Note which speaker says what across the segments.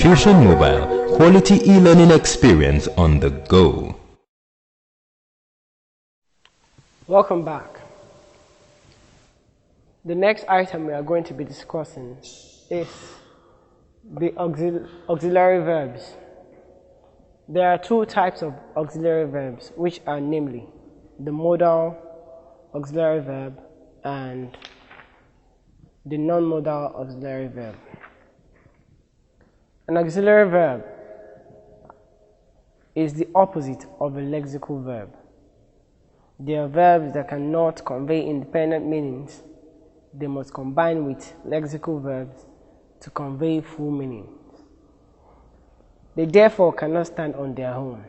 Speaker 1: Tuition Mobile, quality e-learning experience on the go.
Speaker 2: Welcome back. The next item we are going to be discussing is the auxiliary verbs. There are two types of auxiliary verbs, which are namely the modal auxiliary verb and the non-modal auxiliary verb. An auxiliary verb is the opposite of a lexical verb. They are verbs that cannot convey independent meanings. They must combine with lexical verbs to convey full meanings. They therefore cannot stand on their own.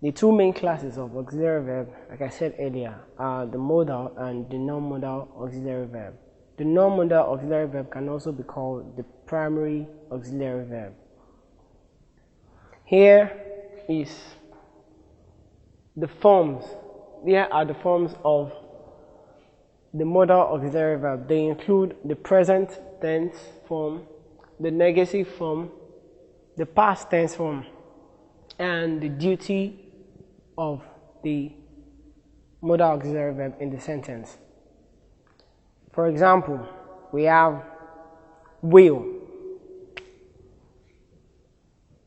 Speaker 2: The two main classes of auxiliary verb, like I said earlier, are the modal and the non-modal auxiliary verb. The non-modal auxiliary verb can also be called the primary auxiliary verb. Here are the forms of the modal auxiliary verb. They include the present tense form, the negative form, the past tense form, and the duty of the modal auxiliary verb in the sentence. For example, we have will.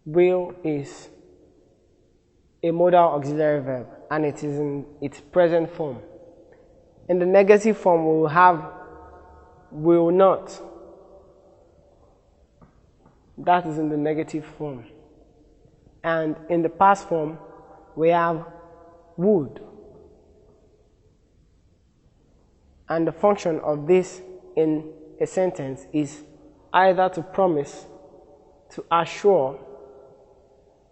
Speaker 2: Will is a modal auxiliary verb and it is in its present form. In the negative form, we will have will not. That is in the negative form. And in the past form, we have would. And the function of this in a sentence is either to promise, to assure,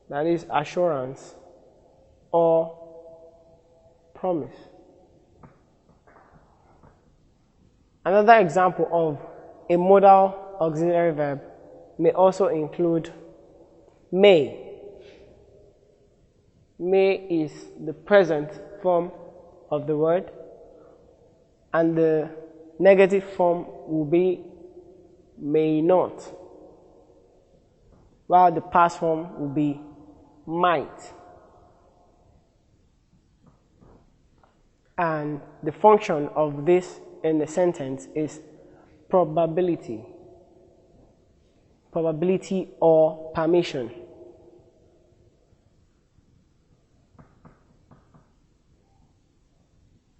Speaker 2: that is assurance, or promise. Another example of a modal auxiliary verb may also include may. May is the present form of the word, and the negative form will be may not, while the past form will be might. And the function of this in the sentence is probability. Probability or permission.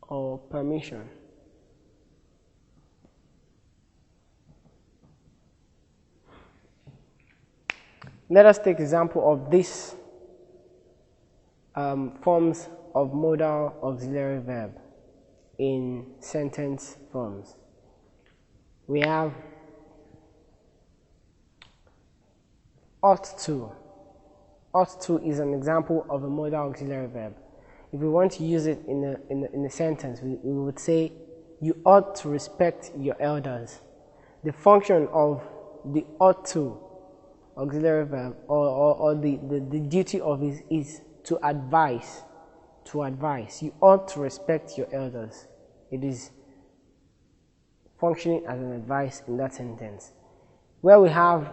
Speaker 2: Or permission. Let us take example of these forms of modal auxiliary verb in sentence forms. We have ought to. Ought to is an example of a modal auxiliary verb. If we want to use it in a sentence, we would say, you ought to respect your elders. The function of the ought to auxiliary verb or the duty of it is to advise. To advise. You ought to respect your elders. It is functioning as an advice in that sentence. Where we have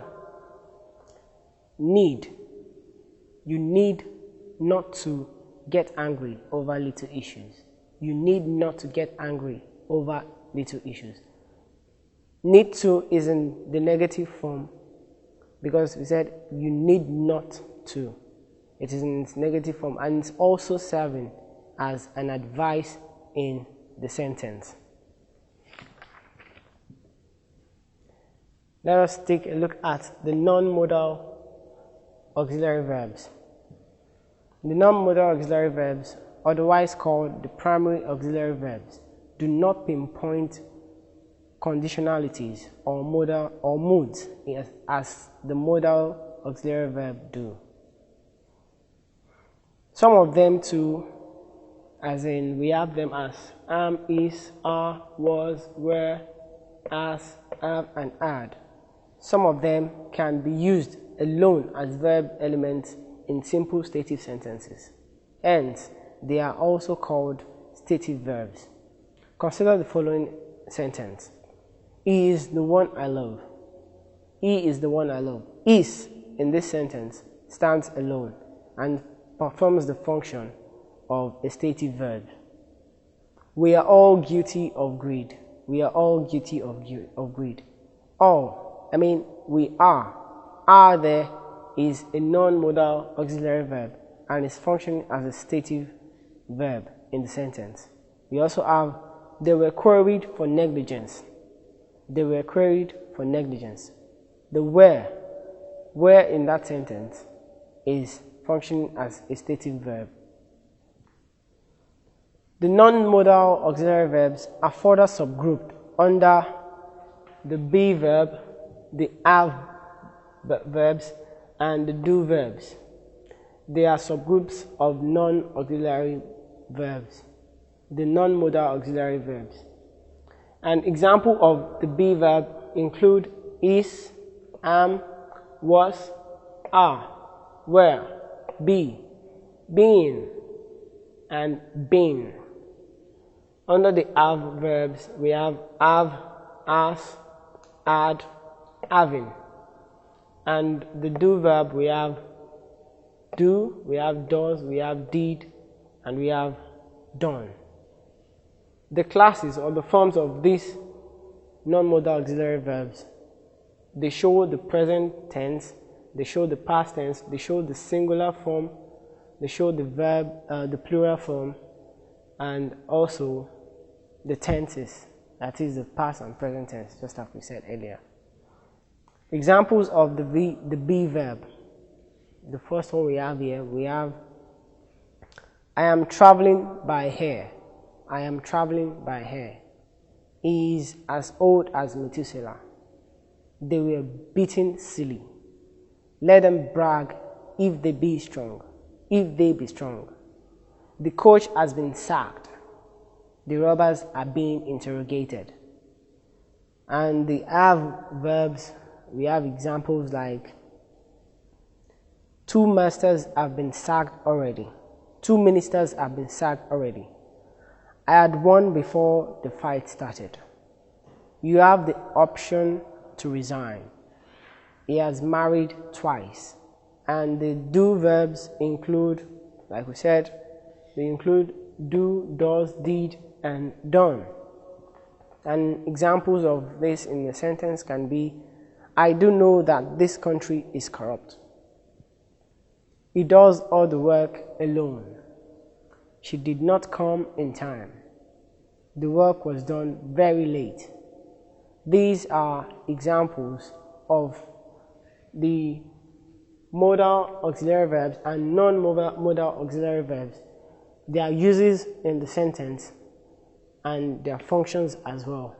Speaker 2: need. You need not to get angry over little issues. You need not to get angry over little issues. Need to is in the negative form because we said you need not to. It is in its negative form and it's also serving as an advice in the sentence. Let us take a look at the non-modal auxiliary verbs. The non-modal auxiliary verbs, otherwise called the primary auxiliary verbs, do not pinpoint conditionalities or moods as the modal auxiliary verb do. Some of them too, as in we have them as am, is, are, was, were, as, have, and had. Some of them can be used alone as verb elements in simple stative sentences. Hence, they are also called stative verbs. Consider the following sentence. He is the one I love. He is the one I love. Is, in this sentence, stands alone and performs the function of a stative verb. We are all guilty of greed. We are all guilty of greed. All, we are. Are there is a non-modal auxiliary verb and is functioning as a stative verb in the sentence. We also have, they were queried for negligence. They were queried for negligence. The where in that sentence is functioning as a stative verb. The non-modal auxiliary verbs are further subgrouped under the be verb, the have verbs, and the do verbs. They are subgroups of non-auxiliary verbs, the non-modal auxiliary verbs. An example of the be verb include is, am, was, are, were, be, being, and been. Under the have verbs, we have, as, had, having. And the do verb, we have do, we have does, we have did, and we have done. The classes or the forms of these non-modal auxiliary verbs, they show the present tense, they show the past tense, they show the singular form, they show the verb, the plural form, and also the tenses, that is the past and present tense, just like we said earlier. Examples of the be verb. The first one we have here, we have I am traveling by air. I am traveling by air. He is as old as Methuselah. They were beaten silly. Let them brag if they be strong. If they be strong. The coach has been sacked. The robbers are being interrogated. And the have verbs, we have examples like 2 masters have been sacked already. 2 ministers have been sacked already. I had won before the fight started. You have the option to resign. He has married twice. And the do verbs include, like we said, they include do, does, did, and done. And examples of this in the sentence can be, I do know that this country is corrupt. He does all the work alone. She did not come in time. The work was done very late. These are examples of the modal auxiliary verbs and non-modal auxiliary verbs. Their uses in the sentence and their functions as well.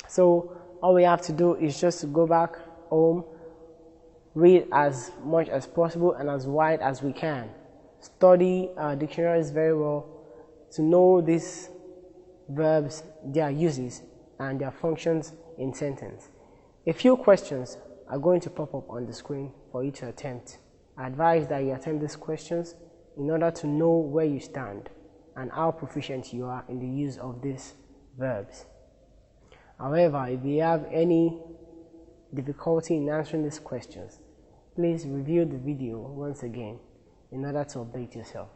Speaker 2: So all we have to do is just to go back home, read as much as possible and as wide as we can. Study our dictionaries very well to know these verbs, their uses, and their functions in sentence. A few questions are going to pop up on the screen for you to attempt. I advise that you attempt these questions in order to know where you stand and how proficient you are in the use of these verbs. However, if you have any difficulty in answering these questions, please review the video once again in order to update yourself.